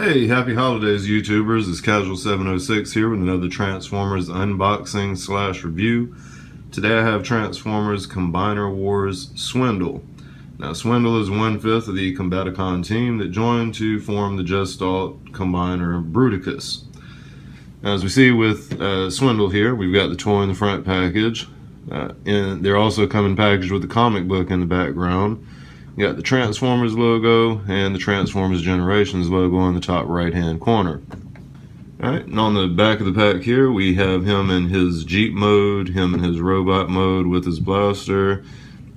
Hey, happy holidays, YouTubers. It's Casual706 here with another Transformers unboxing slash review. Today I have Transformers Combiner Wars Swindle. Now, Swindle is 1/5 of the Combaticon team that joined to form the Gestalt Combiner Bruticus. Now, as we see with Swindle here, we've got the toy in the front package. And they're also coming packaged with the comic book in the background. You got the Transformers logo and the Transformers Generations logo on the top right hand corner. Alright, and on the back of the pack here we have him in his Jeep mode, him in his robot mode with his blaster,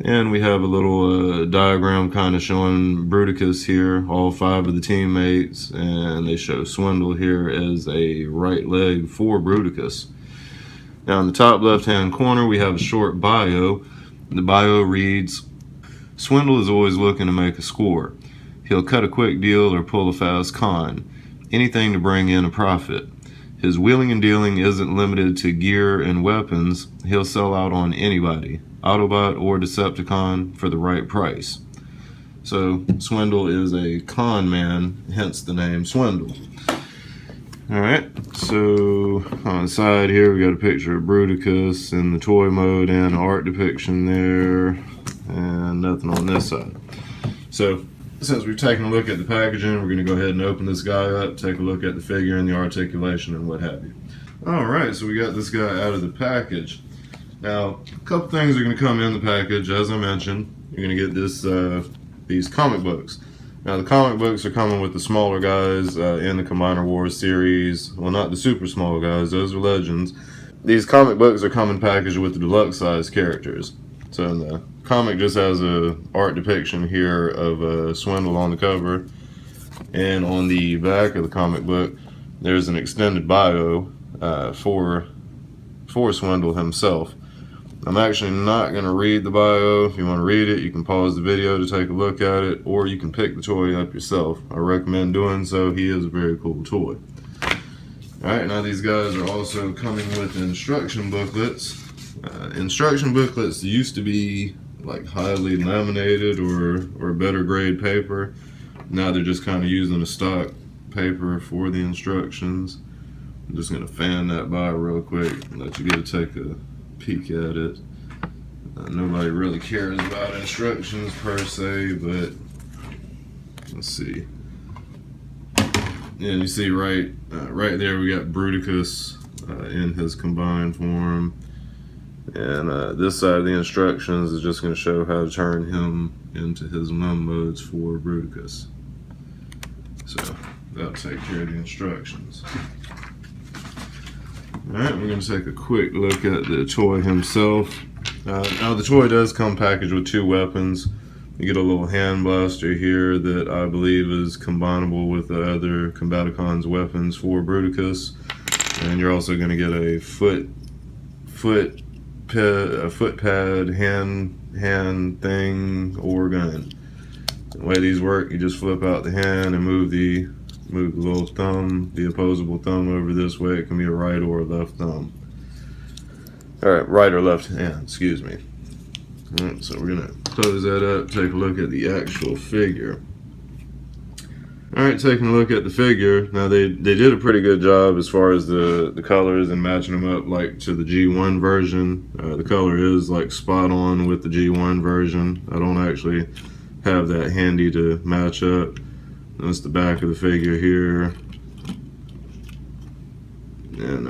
and we have a little diagram kind of showing Bruticus here, all 5 of the teammates, and they show Swindle here as a right leg for Bruticus. Now in the top left hand corner we have a short bio. The bio reads, Swindle is always looking to make a score. He'll cut a quick deal or pull a fast con. Anything to bring in a profit. His wheeling and dealing isn't limited to gear and weapons. He'll sell out on anybody, Autobot or Decepticon, for the right price. So Swindle is a con man, hence the name Swindle. Alright, so on the side here we got a picture of Bruticus in the toy mode and art depiction there, and nothing on this side. So since we've taken a look at the packaging, we're going to go ahead and open this guy up, take a look at the figure and the articulation and what have you. Alright, so we got this guy out of the package. Now, a couple things are going to come in the package. As I mentioned, you're going to get these comic books. Now the comic books are coming with the smaller guys in the Combiner Wars series. Well, not the super small guys, those are legends. These comic books are coming packaged with the deluxe size characters. So the comic just has a art depiction here of Swindle on the cover. And on the back of the comic book, there's an extended bio for Swindle himself. I'm actually not going to read the bio. If you want to read it, you can pause the video to take a look at it, or you can pick the toy up yourself. I recommend doing so. He is a very cool toy. Alright, now these guys are also coming with instruction booklets. Instruction booklets used to be like highly laminated or better grade paper. Now they're just kind of using a stock paper for the instructions. I'm just going to fan that by real quick and let you get to take a peek at it. Nobody really cares about instructions per se, but let's see. Yeah, you see right there we got Bruticus in his combined form, and this side of the instructions is just going to show how to turn him into his mum modes for Bruticus. So that'll take care of the instructions. Alright, we're going to take a quick look at the toy himself. Now the toy does come packaged with 2 weapons. You get a little hand blaster here that I believe is combinable with the other Combaticon's weapons for Bruticus. And you're also going to get a foot pad, hand thing, or gun. The way these work, you just flip out the hand and move the little thumb, the opposable thumb over this way. It can be a right or a left thumb. Alright, right or left hand, excuse me. Alright, so we're going to close that up, take a look at the actual figure. Alright, taking a look at the figure. Now they did a pretty good job as far as the colors and matching them up like to the G1 version. The color is like spot on with the G1 version. I don't actually have that handy to match up. That's the back of the figure here, and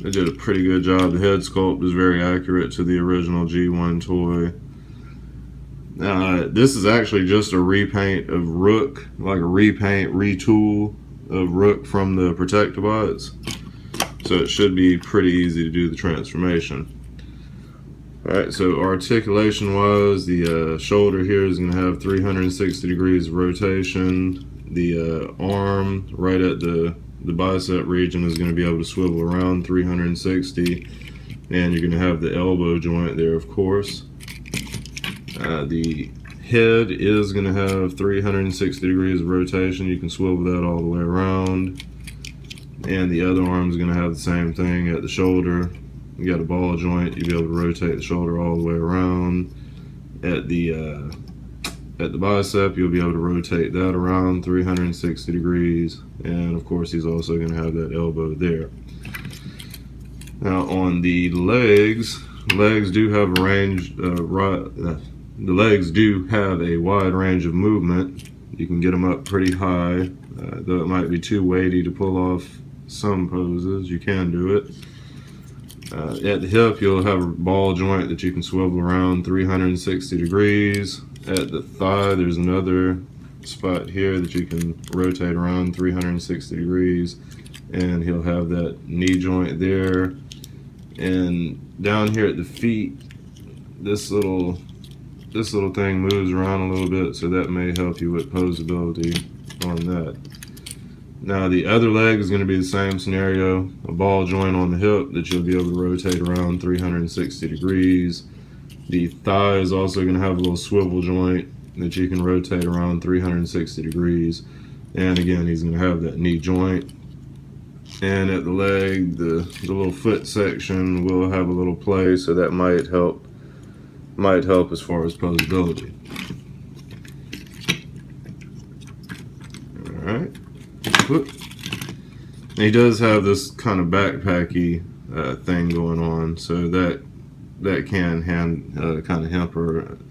they did a pretty good job. The head sculpt is very accurate to the original G1 toy. This is actually just a repaint of Rook, like a retool of Rook from the Protectobots, so it should be pretty easy to do the transformation. Alright, so articulation wise, the shoulder here is going to have 360 degrees of rotation. The arm right at the bicep region is going to be able to swivel around 360. And you're going to have the elbow joint there, of course. The head is going to have 360 degrees of rotation. You can swivel that all the way around. And the other arm is going to have the same thing at the shoulder. You got a ball joint, you'll be able to rotate the shoulder all the way around. At the At the bicep, you'll be able to rotate that around 360 degrees. And of course, he's also going to have that elbow there. Now on the legs do have a range, the legs do have a wide range of movement. You can get them up pretty high, though it might be too weighty to pull off some poses. You can do it. At the hip, you'll have a ball joint that you can swivel around 360 degrees. At the thigh, there's another spot here that you can rotate around 360 degrees, and he'll have that knee joint there. And down here at the feet, this little thing moves around a little bit, so that may help you with posability on that. Now the other leg is going to be the same scenario, a ball joint on the hip that you'll be able to rotate around 360 degrees. The thigh is also going to have a little swivel joint that you can rotate around 360 degrees. And again, he's going to have that knee joint. And at the leg, the little foot section will have a little play, so that might help as far as posability. All right. And he does have this kind of backpacky thing going on, so that can kind of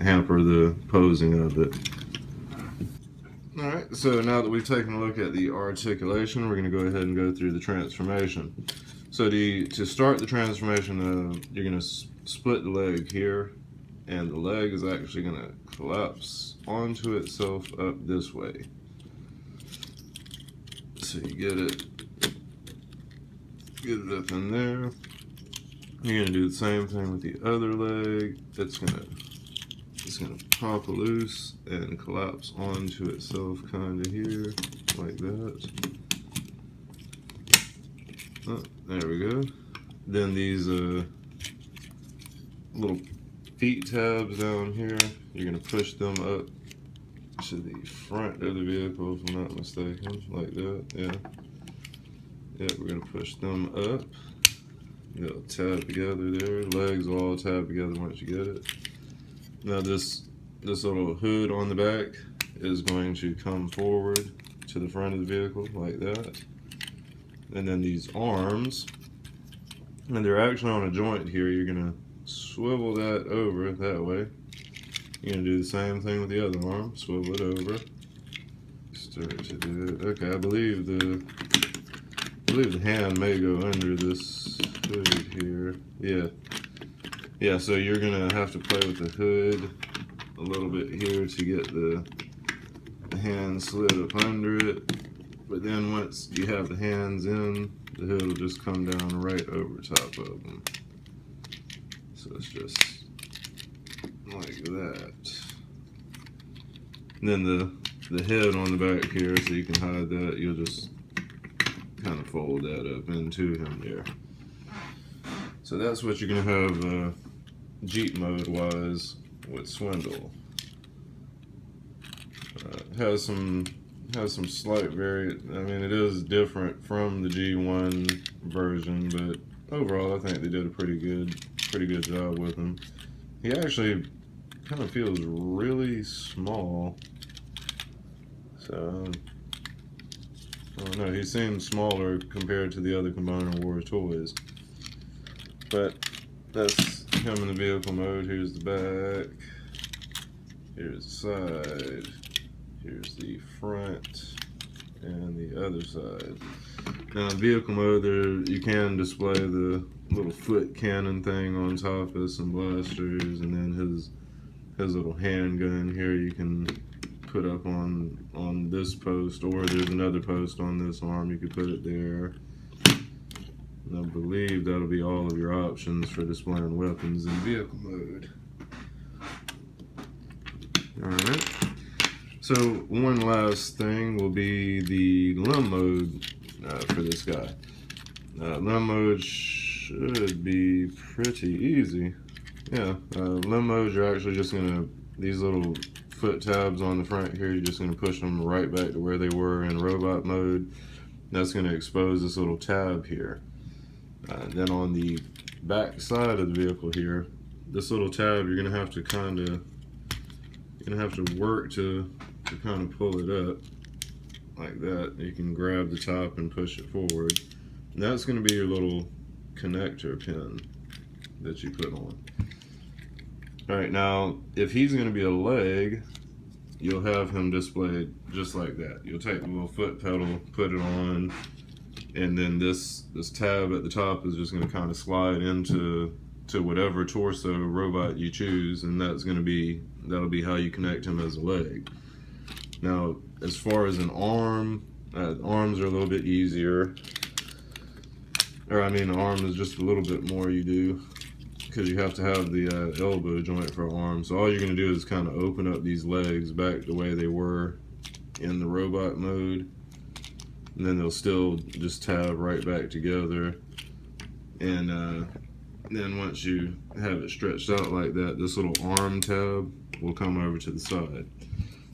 hamper the posing of it. Alright, so now that we've taken a look at the articulation, we're going to go ahead and go through the transformation. So to start the transformation, you're going to split the leg here, and the leg is actually going to collapse onto itself up this way. So you get it up in there. You're gonna do the same thing with the other leg. It's gonna pop loose and collapse onto itself, kind of here, like that. Oh, there we go. Then these little feet tabs down here, you're gonna push them up to the front of the vehicle, if I'm not mistaken, like that. Yeah, we're gonna push them up. They'll tab together there. Legs will all tab together once you get it. Now this little hood on the back is going to come forward to the front of the vehicle like that. And then these arms, and they're actually on a joint here. You're gonna swivel that over that way. You're gonna do the same thing with the other arm. Swivel it over. Start to do it. Okay, I believe the hand may go under this hood here. Yeah, so you're gonna have to play with the hood a little bit here to get the hand slid up under it. But then once you have the hands in, the hood will just come down right over top of them. So it's just like that. And then the head on the back here, so you can hide that, you'll just kind of fold that up into him there. So that's what you're gonna have Jeep mode wise with Swindle. Has some slight variant. I mean, it is different from the G1 version, but overall I think they did a pretty good job with him. He actually kind of feels really small. So I don't know, he seems smaller compared to the other Combiner Wars toys. But that's him in the vehicle mode. Here's the back. Here's the side. Here's the front. And the other side. Now in vehicle mode, you can display the little foot cannon thing on top of some blasters, and then his little handgun here you can put up on this post, or there's another post on this arm, you could put it there. And I believe that'll be all of your options for displaying weapons in vehicle mode. Alright, so one last thing will be the limb mode for this guy. Limb mode should be pretty easy. Yeah, limb mode, you're actually just gonna, these little foot tabs on the front here, you're just gonna push them right back to where they were in robot mode. That's gonna expose this little tab here. Then on the back side of the vehicle here, this little tab, you're gonna have to kind of You're gonna have to work to kind of pull it up like that. You can grab the top and push it forward. And that's gonna be your little connector pin that you put on. All right, now if he's gonna be a leg, you'll have him displayed just like that. You'll take the little foot pedal, put it on, and then this tab at the top is just going to kind of slide into whatever torso robot you choose, and that'll be how you connect him as a leg. Now, as far as an arm, arms are a little bit easier. Or I mean, arm is just a little bit more you do, because you have to have the elbow joint for arm. So all you're going to do is kind of open up these legs back the way they were in the robot mode, and then they'll still just tab right back together. And then once you have it stretched out like that, this little arm tab will come over to the side.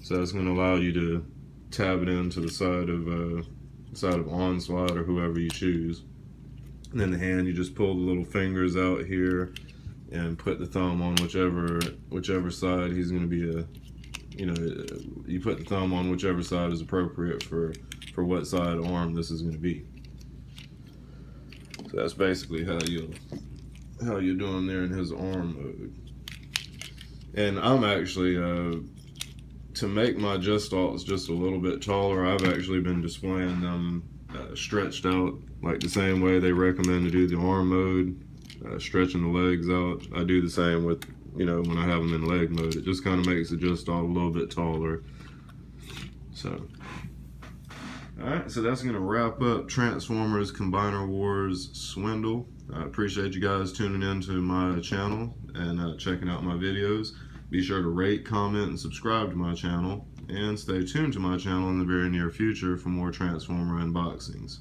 So that's going to allow you to tab it into the side of Onslaught or whoever you choose. And then the hand, you just pull the little fingers out here and put the thumb on whichever side he's going to be you put the thumb on whichever side is appropriate for what side arm this is going to be. So that's basically how you're doing there in his arm mode. And I'm actually to make my Gestalts just a little bit taller, I've actually been displaying them stretched out like the same way they recommend to do the arm mode, stretching the legs out. I do the same with, when I have them in leg mode. It just kind of makes the Gestalt a little bit taller. So, alright, so that's going to wrap up Transformers Combiner Wars Swindle. I appreciate you guys tuning in to my channel and checking out my videos. Be sure to rate, comment, and subscribe to my channel. And stay tuned to my channel in the very near future for more Transformer unboxings.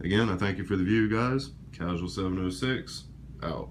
Again, I thank you for the view, guys. Casual 706, out.